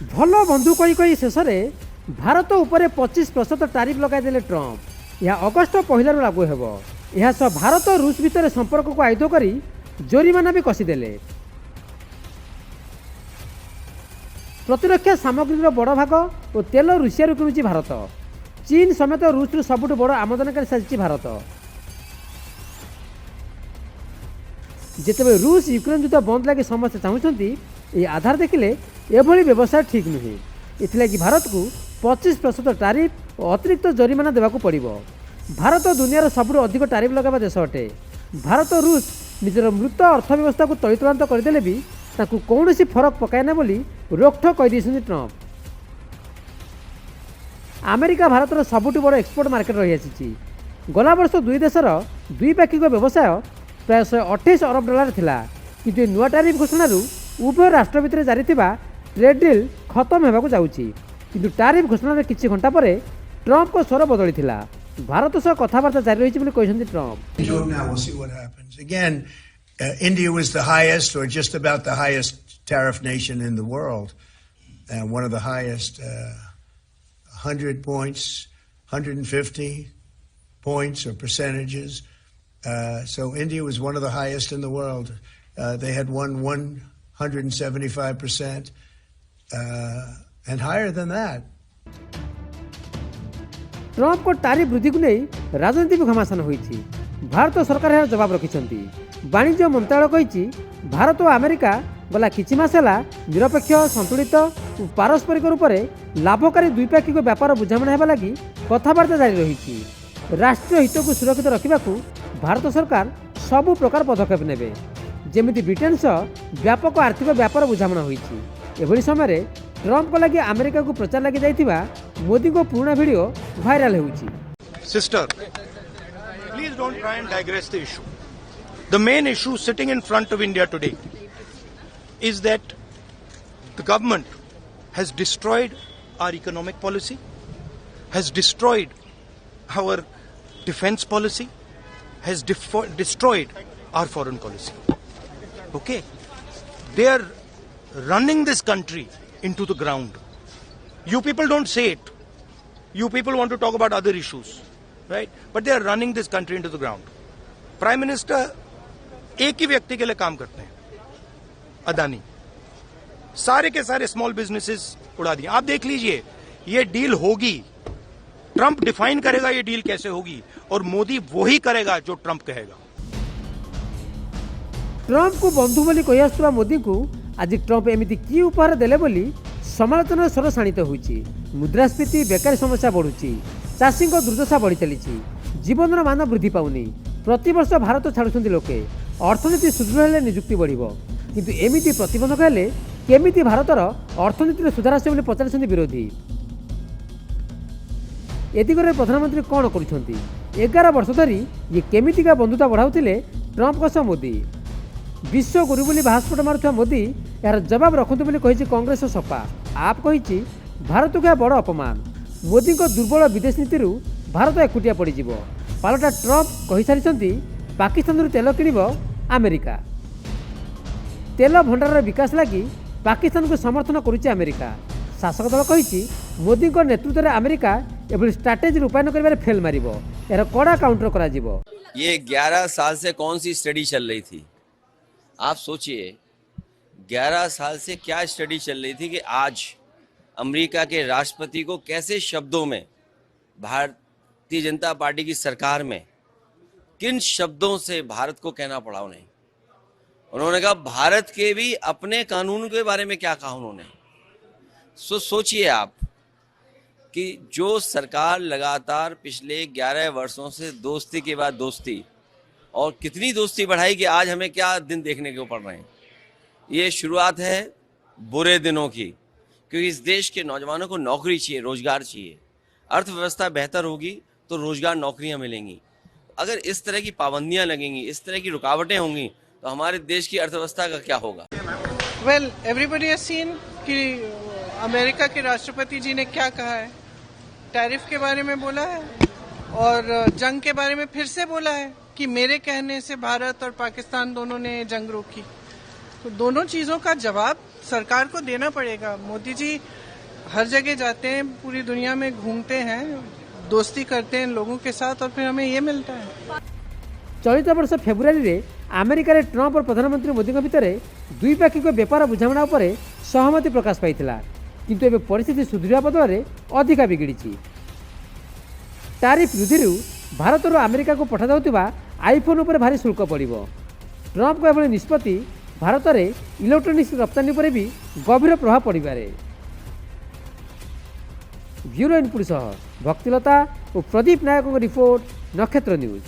भल बंधु कही शेष में भारत उपर 25% टारिफ लगाईदे ट्रंप। यह अगस्ट 1 लागू हो। यह सह भारत और रूस भितर संपर्क को आयुध कर जोरिमाना भी कसीदेले। प्रतिरक्षा सामग्री बड़ भाग और तेल रूसिया किणुची भारत। चीन समेत रूस सबुठ बड़ आमदानी साजिश भारत। जितेबाला रूस यूक्रेन युद्ध बंद लगे समस्ते चाहते ये आधार देखिले एभली व्यवसाय ठीक नुहे। इथिलागि भारत को 25% टारिफ और अतिरिक्त जोरिमाना देवाक पड़िबो। भारत दुनियार सबुठ अधिक टारिफ लगावा देश अटे। भारत और रूस निजर मृत अर्थव्यवस्था को तलितलांत करदेले भी ताकू कौनसी फरक पकाएना बोली रोकठोक कहीदेछन्ति ट्रंप। अमेरिका भारतर सबुठ बड़ एक्सपोर्ट मार्केट रही आसी। गला वर्ष दुई देशर द्विपाक्षिक व्यवसाय प्राय 128 अरब डॉलर थिला, किंतु नुआ टारिफ घोषणा उभय राष्ट्र भितर जारी ट्रेड डील खत्म होगा जाउछि। किंतु टारिफ घोषणा किछि घंटा पर ट्रंप को स्वर बदली थिला। भारत सह कथबार्ता जारी रही Trump. Again, India was the highest or just about the highest tariff nation in the world, and one of the highest, 100 points, 150 points or percentages. So India was one of the highest in the world. They had won 175%, and higher than that. Trump को tariff वृद्धि को नहीं राजनीति भी घमासान होती। भारत सरकार यार जवाब रखिंट। वाणिज्य मंत्रालय कही भारत और अमेरिका गला किछि मास है निरपेक्ष संतुलित और पारस्परिक रूप से लाभकारी द्विपाक्षिक व्यापार बुझामणा होगा लगी कथबार्ता जारी रही। राष्ट्रीय हित को सुरक्षित रखा भारत सरकार सबु प्रकार पदक्षेप नेबे। जेमिति ब्रिटेन सह व्यापक आर्थिक व्यापार बुझामणा होईछि। एभली समय ट्रंप को लगी अमेरिका को प्रचार लगी जाइथिबा मोदी को पुराना वीडियो वायरल होउछि। Sister, please don't try and digress the issue. The main issue sitting in front of India today is that the government has destroyed our economic policy, has destroyed our defense policy, has destroyed our foreign policy. Okay? They are running this country into the ground. You people don't say it. You people want to talk about other issues, right? But they are running this country into the ground. Prime Minister एक ही व्यक्ति के लिए काम करते हैं, अदानी। सारे के सारे स्मॉल बिजनेसेस उड़ा दिए। आप देख लीजिए, ये डील होगी, ट्रंप डिफाइन करेगा ये डील कैसे होगी, और मोदी वही करेगा जो ट्रंप कहेगा। ट्रंप को बंधु बोली कही आसुवा मोदी को आज ट्रंप एमिति की उपहार देले बोली समालोचना स्वर शाणित होइछि। मुद्रास्फीति, बेकारी समस्या बढ़ुछि, चाषी दुर्दशा बढ़ी चली, जीवन मान वृद्धि पाउनी, प्रतिवर्ष भारत छाड़ुछन्ति लोके, अर्थनीति सुदृढ़ हेले नियुक्ति बढ़िबो। किंतु एमिति प्रतिबंधक हेले केमिति भारतर अर्थनीति सुधार आसे बोली पचारिछन्ति विरोधी। ए दिगरे प्रधानमंत्री कौन करुछन्ति? 11 वर्ष धरी ये केमितिका बंधुता बढ़ाउथिले ट्रंप सह मोदी। विश्व गुरु बोली भास्पट मारुवा मोदी यार जवाब रखुंतु बोली कही कांग्रेस सपा। आप कही भारत को बड़ अपमान। मोदी को दुर्बल विदेश नीति भारत एकुटिया पड़िଯିବ। पालटा ट्रंप कही सारी पाकिस्तान तेल किणिब अमेरिका। तेल भंडार विकास लगी पाकिस्तान को समर्थन करुच्ची अमेरिका। शासक दल कही मोदी नेतृत्व में अमेरिका एभली स्ट्राटेजी रूपायन कर फेल मार यार कड़ा काउंटर करा। ये 11 साल से कौन सी स्टडी चल रही थी? आप सोचिए, 11 साल से क्या स्टडी चल रही थी कि आज अमेरिका के राष्ट्रपति को कैसे शब्दों में भारतीय जनता पार्टी की सरकार में किन शब्दों से भारत को कहना पड़ा उन्हें। उन्होंने कहा भारत के भी अपने कानून के बारे में क्या कहा उन्होंने। सोचिए आप कि जो सरकार लगातार पिछले 11 वर्षों से दोस्ती के बाद दोस्ती और कितनी दोस्ती बढ़ाई कि आज हमें क्या दिन देखने को पड़ रहे हैं। ये शुरुआत है बुरे दिनों की, क्योंकि इस देश के नौजवानों को नौकरी चाहिए, रोजगार चाहिए। अर्थव्यवस्था बेहतर होगी तो रोजगार, नौकरियां मिलेंगी। अगर इस तरह की पाबंदियां लगेंगी, इस तरह की रुकावटें होंगी तो हमारे देश की अर्थव्यवस्था का क्या होगा? वेल, एवरीबॉडी हैज सीन कि अमेरिका के राष्ट्रपति जी ने क्या कहा है। टैरिफ के बारे में बोला है और जंग के बारे में फिर से बोला है कि मेरे कहने से भारत और पाकिस्तान दोनों ने जंग रोकी। तो दोनों चीजों का जवाब सरकार को देना पड़ेगा। मोदी जी हर जगह जाते हैं, पूरी दुनिया में घूमते हैं, दोस्ती करते हैं लोगों के साथ और फिर हमें ये मिलता है। चलित वर्ष फेब्रुआरी रे अमेरिका रे ट्रंप और प्रधानमंत्री मोदी भितर द्विपाक्षिक व्यापार बुझामणा उपर सहमति प्रकाश पाइथिला, किंतु एबे परिस्थिति सुधरिया बदଳରେ अधिका बिगिड़ी। टारिफ वृद्धि भारत और अमेरिका को पठा जाउतिबा आईफोन उपर भारी शुल्क पड़िबो। ट्रंप को एभली निष्पत्ति भारत में इलेक्ट्रोनिक्स रप्तानी पर भी गभीर प्रभाव पड़े। ब्यूरो इनपुट सह भक्तिलता और प्रदीप नायक रिपोर्ट, नक्षत्र न्यूज।